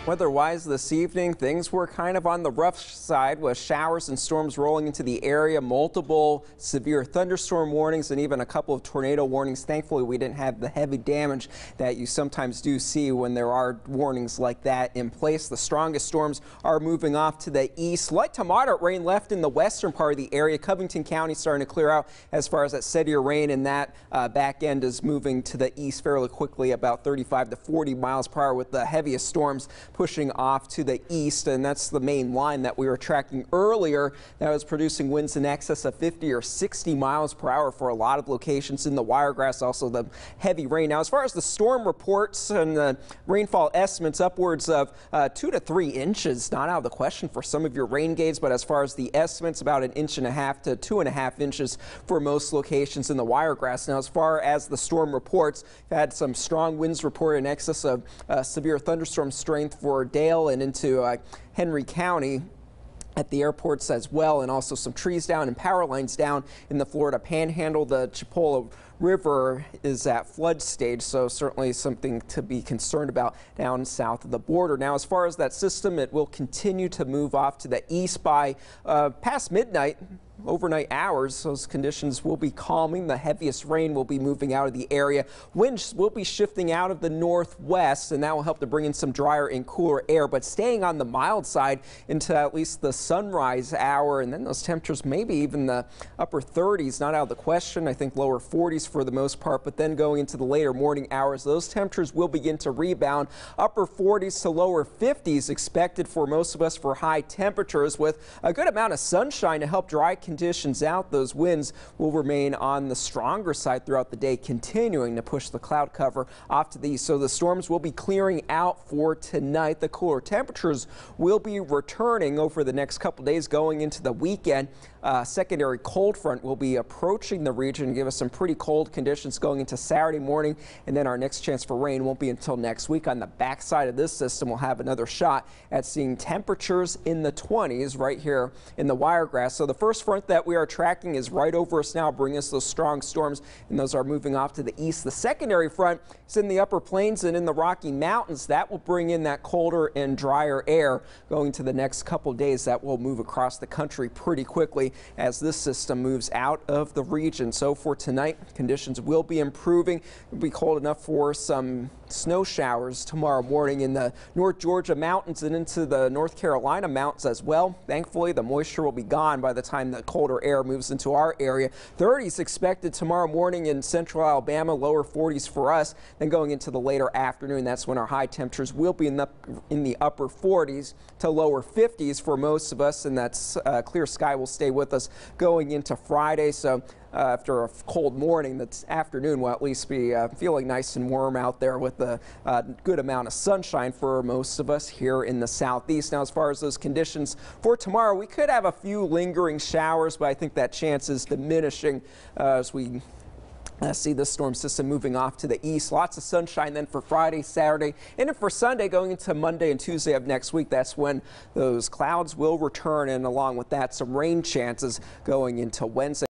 Weather-wise this evening, things were kind of on the rough side with showers and storms rolling into the area, multiple severe thunderstorm warnings and even a couple of tornado warnings. Thankfully, we didn't have the heavy damage that you sometimes do see when there are warnings like that in place. The strongest storms are moving off to the east. Light to moderate rain left in the western part of the area. Covington County starting to clear out as far as that steadier rain, and that back end is moving to the east fairly quickly, about 35 to 40 miles per hour with the heaviest storms pushing off to the east, and that's the main line that we were tracking earlier that was producing winds in excess of 50 or 60 miles per hour for a lot of locations in the Wiregrass. Also the heavy rain. Now, as far as the storm reports and the rainfall estimates, upwards of 2 to 3 inches, not out of the question for some of your rain gauges, but as far as the estimates, about 1.5 to 2.5 inches for most locations in the Wiregrass. Now, as far as the storm reports, we've had some strong winds reported in excess of severe thunderstorm strength for Dale and into Henry County at the airports as well, and also some trees down and power lines down in the Florida Panhandle. The Chipola River is at flood stage, so certainly something to be concerned about down south of the border. Now, as far as that system, it will continue to move off to the east by past midnight. Overnight hours, those conditions will be calming. The heaviest rain will be moving out of the area. Winds will be shifting out of the northwest, and that will help to bring in some drier and cooler air, but staying on the mild side into at least the sunrise hour. And then those temperatures, maybe even the upper 30s, not out of the question. I think lower 40s for the most part, but then going into the later morning hours, those temperatures will begin to rebound. Upper 40s to lower 50s expected for most of us for high temperatures, with a good amount of sunshine to help dry conditions out. Those winds will remain on the stronger side throughout the day, continuing to push the cloud cover off to the east. So the storms will be clearing out for tonight. The cooler temperatures will be returning over the next couple days going into the weekend. Secondary cold front will be approaching the region and give us some pretty cold conditions going into Saturday morning, and then our next chance for rain won't be until next week. On the backside of this system, we'll have another shot at seeing temperatures in the 20s right here in the Wiregrass. So the first front that we are tracking is right over us now, bringing us those strong storms, and those are moving off to the east. The secondary front is in the upper plains and in the Rocky Mountains. That will bring in that colder and drier air going to the next couple days. That will move across the country pretty quickly as this system moves out of the region. So for tonight, conditions will be improving. It'll be cold enough for some snow showers tomorrow morning in the North Georgia mountains and into the North Carolina mountains as well. Thankfully, the moisture will be gone by the time the colder air moves into our area. 30s expected tomorrow morning in central Alabama, lower 40s for us. Then going into the later afternoon, that's when our high temperatures will be in the upper 40s to lower 50s for most of us, and that's clear sky will stay with us going into Friday. So after a cold morning, this afternoon will at least be feeling nice and warm out there with a good amount of sunshine for most of us here in the southeast. Now, as far as those conditions for tomorrow, we could have a few lingering showers, but I think that chance is diminishing as we see this storm system moving off to the east. Lots of sunshine then for Friday, Saturday, and then for Sunday going into Monday and Tuesday of next week. That's when those clouds will return, and along with that, some rain chances going into Wednesday.